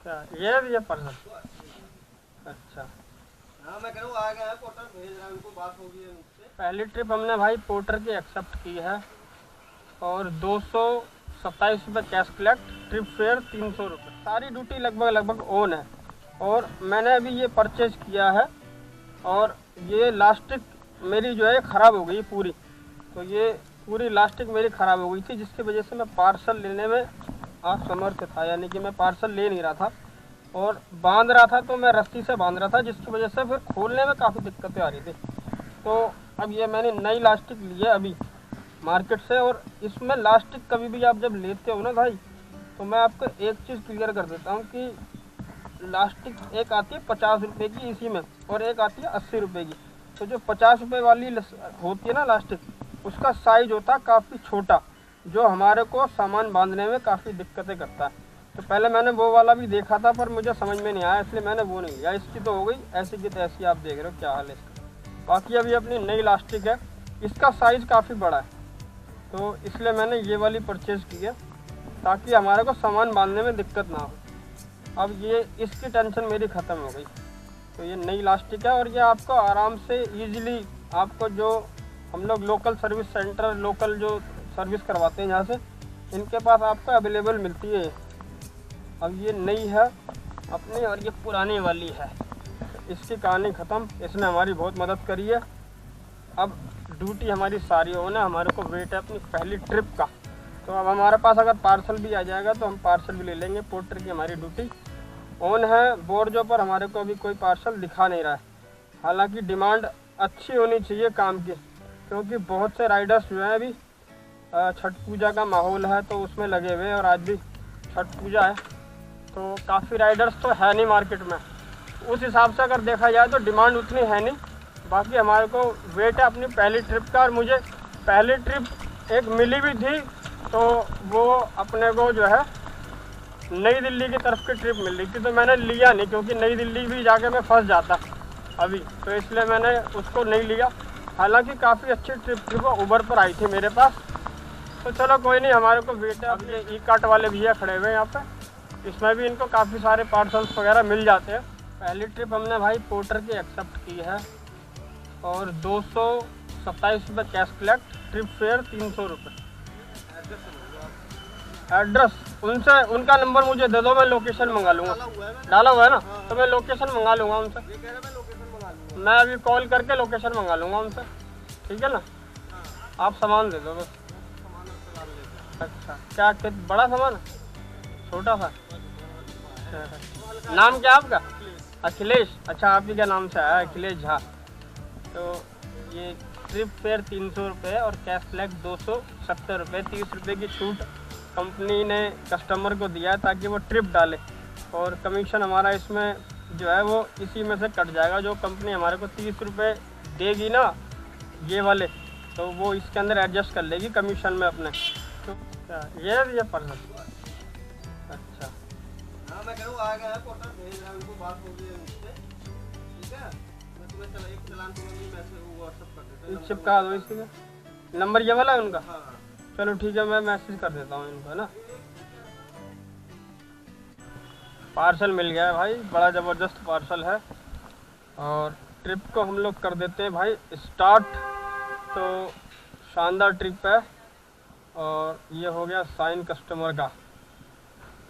क्या ये भी है पर्सन? अच्छा, हाँ मैं करूँ आ गया है, पोर्टर भेज रहा है, उनको बात होगी उनसे। पहली ट्रिप हमने भाई पोर्टर की एक्सेप्ट की है और 227 रुपये कैश कलेक्ट, ट्रिप फेयर 300 रुपये, सारी ड्यूटी लगभग लगभग ऑन है। और मैंने अभी ये परचेज किया है और ये लास्टिक मेरी जो है ख़राब हो गई पूरी। तो ये पूरी लास्टिक मेरी ख़राब हो गई थी, जिसकी वजह से मैं पार्सल लेने में असमर्थ था, यानी कि मैं पार्सल ले नहीं रहा था और बांध रहा था तो मैं रस्सी से बांध रहा था, जिसकी वजह से फिर खोलने में काफ़ी दिक्कतें आ रही थी। तो अब ये मैंने नई लास्टिक ली है अभी मार्केट से, और इसमें लास्टिक कभी भी आप जब लेते हो ना भाई, तो मैं आपको एक चीज़ क्लियर कर देता हूँ कि लास्टिक एक आती है 50 रुपये की इसी में, और एक आती है 80 रुपये की। तो जो 50 रुपये वाली होती है ना लास्टिक, उसका साइज होता है काफ़ी छोटा, जो हमारे को सामान बांधने में काफ़ी दिक्कतें करता है। तो पहले मैंने वो वाला भी देखा था पर मुझे समझ में नहीं आया, इसलिए मैंने वो नहीं लिया। इसकी तो हो गई ऐसी की तैसी, आप देख रहे हो क्या हाल है इसका। बाकी अभी अपनी नई लास्टिक है, इसका साइज़ काफ़ी बड़ा है, तो इसलिए मैंने ये वाली परचेज़ की है ताकि हमारे को सामान बांधने में दिक्कत ना हो। अब ये इसकी टेंशन मेरी ख़त्म हो गई। तो ये नई लास्टिक है और ये आपको आराम से ईजिली, आपको जो हम लोग लोकल सर्विस सेंटर, लोकल जो सर्विस करवाते हैं यहाँ से, इनके पास आपको अवेलेबल मिलती है। अब ये नई है अपनी और ये पुरानी वाली है, इसकी कहानी ख़त्म। इसने हमारी बहुत मदद करी है। अब ड्यूटी हमारी सारी ऑन है, हमारे को वेट है अपनी पहली ट्रिप का। तो अब हमारे पास अगर पार्सल भी आ जाएगा तो हम पार्सल भी ले लेंगे। पोर्टर की हमारी ड्यूटी ऑन है। बोर्डों पर हमारे को अभी कोई पार्सल दिखा नहीं रहा है, हालांकि डिमांड अच्छी होनी चाहिए काम की, क्योंकि बहुत से राइडर्स जो हैं अभी छठ पूजा का माहौल है तो उसमें लगे हुए हैं, और आज भी छठ पूजा है तो काफ़ी राइडर्स तो है नहीं मार्केट में। उस हिसाब से अगर देखा जाए तो डिमांड उतनी है नहीं। बाकी हमारे को वेट है अपनी पहली ट्रिप का, और मुझे पहली ट्रिप एक मिली भी थी, तो वो अपने को जो है नई दिल्ली की तरफ की ट्रिप मिल रही थी, तो मैंने लिया नहीं, क्योंकि नई दिल्ली भी जाके मैं फंस जाता अभी, तो इसलिए मैंने उसको नहीं लिया। हालांकि काफ़ी अच्छी ट्रिप थी वो, उबर पर आई थी मेरे पास। तो चलो कोई नहीं, हमारे को वेट है। अब ये ई कार्ट वाले भैया खड़े हुए हैं यहाँ पे, इसमें भी इनको काफ़ी सारे पार्सल्स वगैरह मिल जाते हैं। पहली ट्रिप हमने भाई पोर्टर की एक्सेप्ट की है और 227 रुपये कैश कलेक्ट, ट्रिप फेयर 300 रुपये। एड्रेस उनसे, उनका नंबर मुझे दे दो, मैं लोकेशन मंगा लूँगा। डाला हुआ है ना, तो मैं लोकेशन मंगा लूँगा उनसे। मैं अभी कॉल करके लोकेशन मंगा लूँगा उनसे, ठीक है ना। आप सामान दे दो बस। अच्छा, क्या बड़ा सामान है छोटा सा? नाम क्या आपका? अखिलेश। अच्छा, आप ही का नाम से है अखिलेश झा। तो ये ट्रिप फेयर 300 रुपये और कैश कलेक्ट 270 रुपये। 30 रुपये की छूट कंपनी ने कस्टमर को दिया है ताकि वो ट्रिप डाले, और कमीशन हमारा इसमें जो है वो इसी में से कट जाएगा। जो कंपनी हमारे को 30 रुपये देगी ना ये वाले, तो वो इसके अंदर एडजस्ट कर लेगी कमीशन में अपने। तो ये पर्सन? अच्छा, हाँ मैं करूँ आ गया है, पोर्टर भेज रहा है, उनको बात होगी उनसे, ठीक है। मैं तुम्हें चला एक चलान तुम्हें मैसेज व्हाट्सएप कर देता हूँ, चिपका दो इसी में। नंबर ये वाला है उनका? हाँ। चलो ठीक है, मैं मैसेज कर देता हूँ इनको, है ना। पार्सल मिल गया है भाई, बड़ा ज़बरदस्त पार्सल है, और ट्रिप को हम लोग कर देते हैं भाई स्टार्ट। तो शानदार ट्रिप है, और ये हो गया साइन कस्टमर का।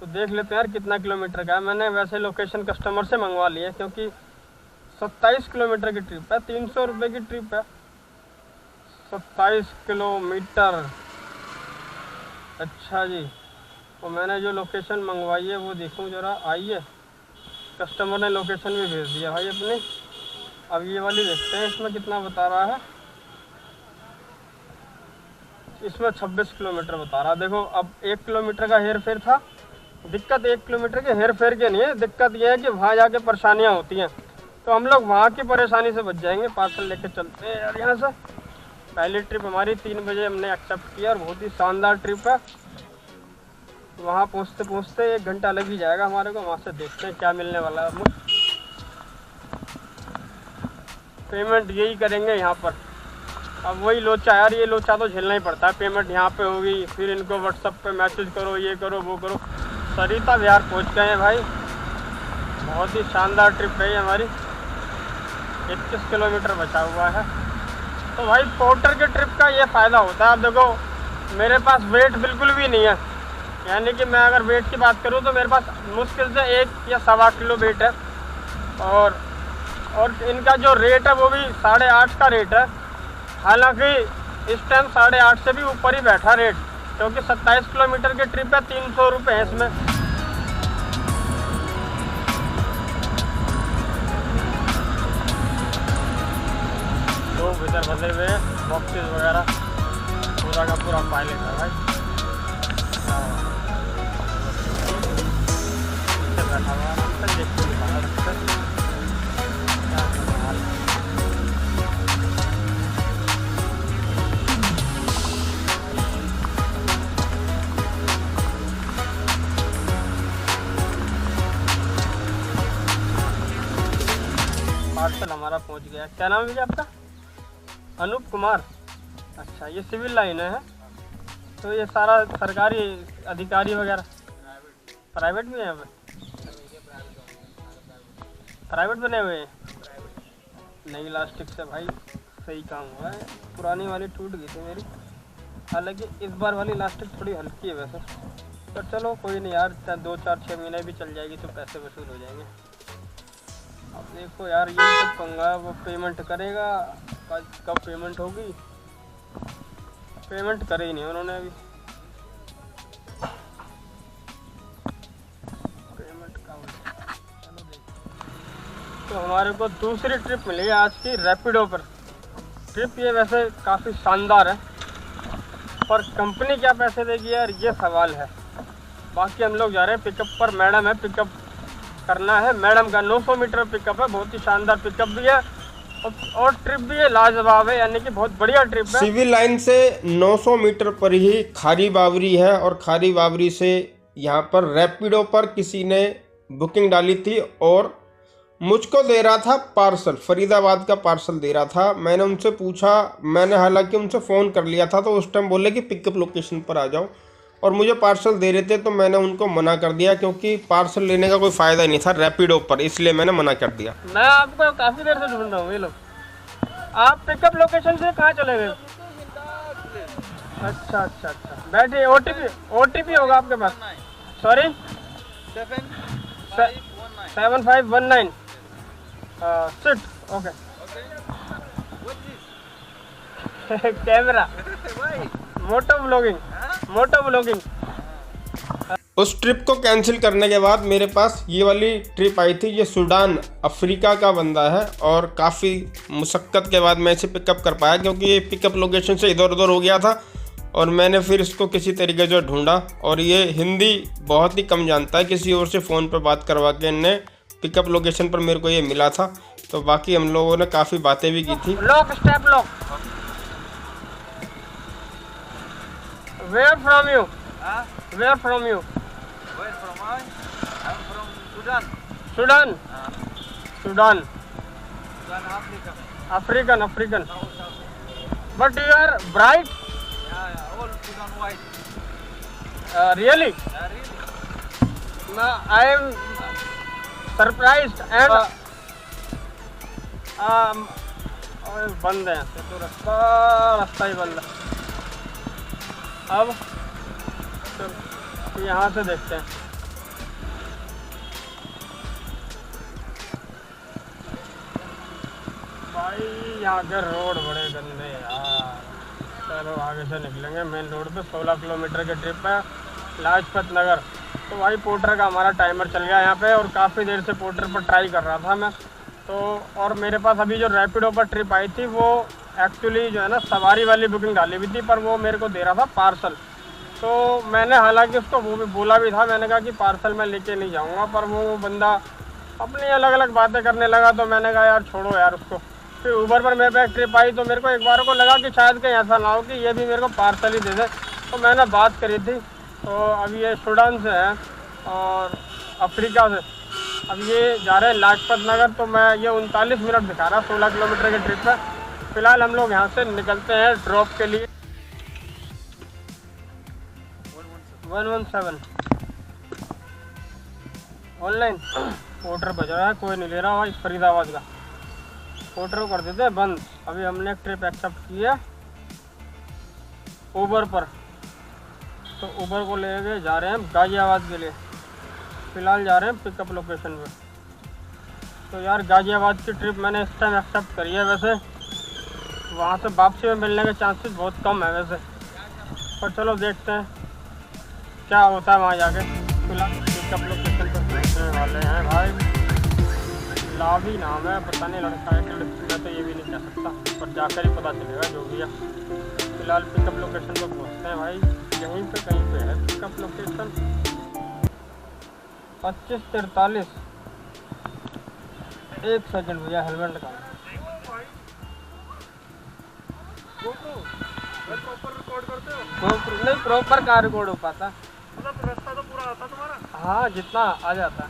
तो देख लेते हैं यार कितना किलोमीटर का है। मैंने वैसे लोकेशन कस्टमर से मंगवा ली है, क्योंकि 27 किलोमीटर की ट्रिप है, 300 रुपये की ट्रिप है, 27 किलोमीटर। अच्छा जी, तो मैंने जो लोकेशन मंगवाई है वो देखूं ज़रा, आई है। कस्टमर ने लोकेशन भी भेज दिया भाई अपनी। अब ये वाली देखते हैं इसमें कितना बता रहा है। इसमें 26 किलोमीटर बता रहा है। देखो, अब 1 किलोमीटर का हेर फेर था। दिक्कत 1 किलोमीटर के हेर फेर के नहीं है, दिक्कत ये है कि वहाँ जाके परेशानियाँ होती हैं, तो हम लोग वहाँ की परेशानी से बच जाएंगे। पार्सल लेके चलते हैं यार यहाँ से। पहली ट्रिप हमारी 3 बजे हमने एक्सेप्ट किया, और बहुत ही शानदार ट्रिप है। वहाँ पहुँचते पहुँचते 1 घंटा लग ही जाएगा हमारे को। वहाँ से देखते हैं क्या मिलने वाला है। हमें पेमेंट यही करेंगे यहाँ पर। अब वही लोचा यार, ये लोचा तो झेलना ही पड़ता है। पेमेंट यहाँ पे होगी, फिर इनको व्हाट्सएप पे मैसेज करो, ये करो वो करो। सरिता विहार पहुँच गए हैं भाई, बहुत ही शानदार ट्रिप रही हमारी। 21 किलोमीटर बचा हुआ है। तो भाई पोर्टर के ट्रिप का ये फ़ायदा होता है। आप देखो मेरे पास वेट बिल्कुल भी नहीं है, यानी कि मैं अगर वेट की बात करूँ तो मेरे पास मुश्किल से 1 या 1.25 किलो वेट है। और इनका जो रेट है वो भी 8.5 का रेट है। हालांकि इस टाइम 8.5 से भी ऊपर ही बैठा रेट, क्योंकि 27 किलोमीटर की ट्रिप है। 300 रुपये है इसमें। लोग इधर बंधे हुए हैं, बॉक्सेस वगैरह पूरा का पूरा पायलट है भाई। बैठा हुआ है, देखते हैं बाहर रखते हैं क्या कर रहा है। पार्सल हमारा पहुंच गया। क्या नाम है भैया आपका? अनूप कुमार। अच्छा, ये सिविल लाइन है। तो ये सारा सरकारी अधिकारी वगैरह प्राइवेट भी है? प्राइवेट बने हुए हैं। नई इलास्टिक से भाई सही काम हुआ है। पुरानी वाली टूट गई थी मेरी, हालांकि इस बार वाली इलास्टिक थोड़ी हल्की है वैसे। तो चलो कोई नहीं यार, 2, 4, 6 महीने भी चल जाएगी तो पैसे वसूल हो जाएंगे। अब देखो यार, ये तो पंगा, वो पेमेंट करेगा, कब पेमेंट होगी? पेमेंट करे ही नहीं उन्होंने अभी। पेमेंट का चलो देखते। तो हमारे को दूसरी ट्रिप मिली आज की रैपिडो पर। ट्रिप ये वैसे काफ़ी शानदार है, पर कंपनी क्या पैसे देगी यार, ये सवाल है। बाकी हम लोग जा रहे हैं पिकअप पर। मैडम है, पिकअप करना है मैडम का। 900 मीटर पिकअप है, बहुत ही शानदार पिकअप भी है और ट्रिप भी है लाजवाब है, यानी कि बहुत बढ़िया ट्रिप है। सिविल लाइन से 900 मीटर पर ही खारी बावरी है और खारी बावरी से यहाँ पर रैपिडो पर किसी ने बुकिंग डाली थी और मुझको दे रहा था पार्सल, फरीदाबाद का पार्सल दे रहा था। मैंने उनसे पूछा, मैंने हालांकि उनसे फ़ोन कर लिया था, तो उस टाइम बोले कि पिकअप लोकेशन पर आ जाओ और मुझे पार्सल दे रहे थे। तो मैंने उनको मना कर दिया, क्योंकि पार्सल लेने का कोई फ़ायदा नहीं था रैपिडो पर, इसलिए मैंने मना कर दिया। मैं आपको काफ़ी देर से ढूंढ रहा हूँ। ये लोग आप पिकअप लोकेशन से कहाँ चले गए? अच्छा अच्छा अच्छा, बैठिए। ओटीपी होगा आपके पास? Sorry, 7519 sit. Okay. Camera moto blogging. उस ट्रिप को कैंसिल करने के बाद मेरे पास ये वाली ट्रिप आई थी। ये सूडान अफ्रीका का बंदा है और काफ़ी मुशक्क़त के बाद मैं इसे पिकअप कर पाया, क्योंकि ये पिकअप लोकेशन से इधर उधर हो गया था और मैंने फिर इसको किसी तरीके से ढूंढा। और ये हिंदी बहुत ही कम जानता है, किसी और से फ़ोन पर बात करवा के इनने पिकअप लोकेशन पर मेरे को ये मिला था। तो बाकी हम लोगों ने काफ़ी बातें भी की थी। Lock step lock. Where from you? Where from you? Where from I? I'm from Sudan. Sudan. Sudan. Sudan, Africa. African. South Africa. But you are bright. Yeah, all Sudan white. Really? Yeah, really. I am surprised and बंद है तो रास्ता ही बंद है। अब तो यहाँ से देखते हैं। भाई यहाँ के रोड बड़े गंदे यार। चलो आगे से निकलेंगे मेन रोड पे। 16 किलोमीटर की ट्रिप है, लाजपत नगर। तो भाई पोर्टर का हमारा टाइमर चल गया यहाँ पे और काफ़ी देर से पोर्टर पर ट्राई कर रहा था मैं तो। और मेरे पास अभी जो रैपिडो पर ट्रिप आई थी वो एक्चुअली जो है ना सवारी वाली बुकिंग डाली हुई थी, पर वो मेरे को दे रहा था पार्सल। तो मैंने हालांकि उसको वो भी बोला भी था, मैंने कहा कि पार्सल मैं लेके नहीं जाऊँगा, पर वो बंदा अपनी अलग अलग बातें करने लगा। तो मैंने कहा यार छोड़ो यार उसको। फिर ऊबर पर मेरे पे एक ट्रिप आई तो मेरे को एक बार को लगा कि शायद कहीं ऐसा ना हो कि ये भी मेरे को पार्सल ही दे दे। तो मैंने बात करी थी। तो अब ये सूडान से है और अफ्रीका से। अब ये जा रहे हैं लाजपत नगर। तो मैं ये 39 मिनट दिखा रहा, 16 किलोमीटर की ट्रिप है। फिलहाल हम लोग यहाँ से निकलते हैं ड्रॉप के लिए। 117 ऑनलाइन। पोर्टर बज रहा है, कोई नहीं ले रहा भाई फरीदाबाद का। पोर्टर को कर देते हैं बंद। अभी हमने एक ट्रिप एक्सेप्ट की है उबर पर, तो उबर को ले के जा रहे हैं गाजियाबाद के लिए। फ़िलहाल जा रहे हैं पिकअप लोकेशन पे। तो यार गाजियाबाद की ट्रिप मैंने इस टाइम एक्सेप्ट करी है। वैसे वहाँ से वापसी में मिलने के चांसेस बहुत कम है वैसे, पर चलो देखते हैं क्या होता है वहाँ जाके। फिलहाल पिकअप लोकेशन पर पहुँचने वाले हैं भाई। लावी नाम है, पता नहीं लड़का है कि लड़की, मैं तो ये भी नहीं कह सकता, पर जाकर ही पता चलेगा जो भी है। फिलहाल पिकअप लोकेशन पर पहुँचते हैं भाई। यहीं पे कहीं पे है पिकअप लोकेशन। 2543। एक सेकंड भैया, हेलमेट का नहीं, प्रॉपर कहाँ रिकॉर्ड हो पाता। रास्ता तो पूरा आता तुम्हारा? हाँ, जितना आ जाता है।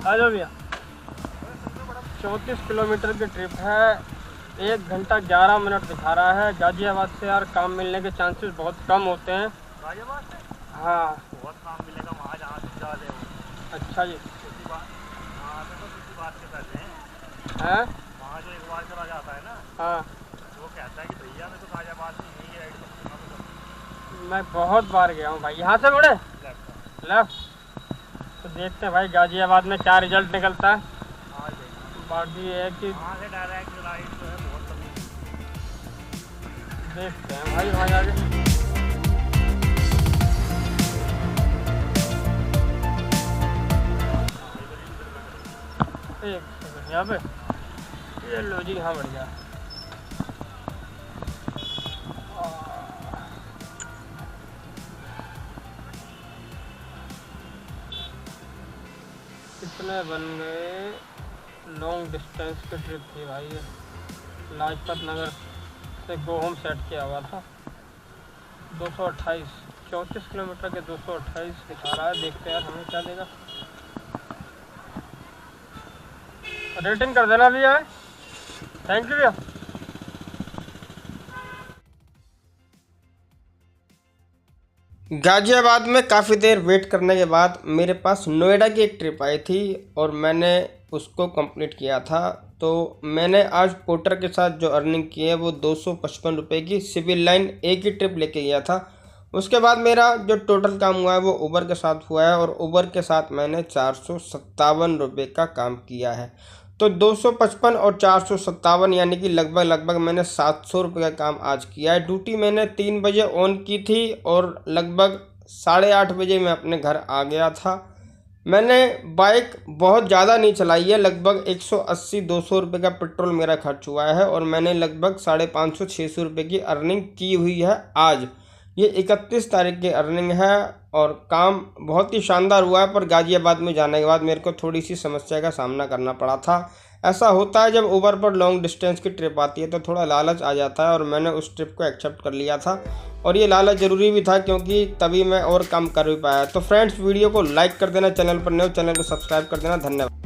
आ जाओ भैया। 34 किलोमीटर की ट्रिप है, 1 घंटा 11 मिनट दिखा रहा है। गाजियाबाद से यार काम मिलने के चांसेस बहुत कम होते हैं। गाजियाबाद से? हाँ, बहुत काम मिलेगा वहाँ जहाँ से जा रहे हो। अच्छा जी, वहाँ से तो किसी बात के करते हैं, वहाँ जो एक बार चला जाता है ना, हाँ, वो कहता है कि भैया मैं तो गाजियाबाद में यही राइड करता हूँ। मैं बहुत बार गया हूँ भाई। यहाँ से मुड़े लेफ्ट। तो देखते हैं भाई गाजियाबाद में क्या रिजल्ट निकलता है। बाकी ये है कि वहाँ से डायरेक्ट राइड जो है बहुत लंबी। देखते हैं भाई वहाँ जाके। एक सेकंड यहाँ पे, ये लो जी, हाँ बढ़िया। कितने बन गए? लॉन्ग डिस्टेंस की ट्रिप थी भाई ये। लाजपत नगर से गोहोम सेट किया हुआ था। 228, 34 किलोमीटर के 228 दिखा रहा है। देखते हैं यार हमें क्या देगा। रेटिंग कर देना भैया। थैंक यू भैया। गाजियाबाद में काफ़ी देर वेट करने के बाद मेरे पास नोएडा की एक ट्रिप आई थी और मैंने उसको कंप्लीट किया था। तो मैंने आज पोर्टर के साथ जो अर्निंग की है वो 255 रुपये की सिविल लाइन ए की ट्रिप लेके गया था। उसके बाद मेरा जो टोटल काम हुआ है वो उबर के साथ हुआ है और उबर के साथ मैंने 457 रुपये का काम किया है। तो 255 और 457 यानी कि लगभग मैंने 700 रुपये का काम आज किया है। ड्यूटी मैंने 3 बजे ऑन की थी और लगभग 8:30 बजे मैं अपने घर आ गया था। मैंने बाइक बहुत ज़्यादा नहीं चलाई है, लगभग 180-200 रुपये का पेट्रोल मेरा खर्च हुआ है और मैंने लगभग 550-600 रुपये की अर्निंग की हुई है आज। ये 31 तारीख की अर्निंग है और काम बहुत ही शानदार हुआ है। पर गाजियाबाद में जाने के बाद मेरे को थोड़ी सी समस्या का सामना करना पड़ा था। ऐसा होता है जब उबर पर लॉन्ग डिस्टेंस की ट्रिप आती है तो थोड़ा लालच आ जाता है और मैंने उस ट्रिप को एक्सेप्ट कर लिया था और ये लालच ज़रूरी भी था क्योंकि तभी मैं और काम कर भी पाया। तो फ्रेंड्स, वीडियो को लाइक कर देना, चैनल पर नए हो चैनल को सब्सक्राइब कर देना। धन्यवाद।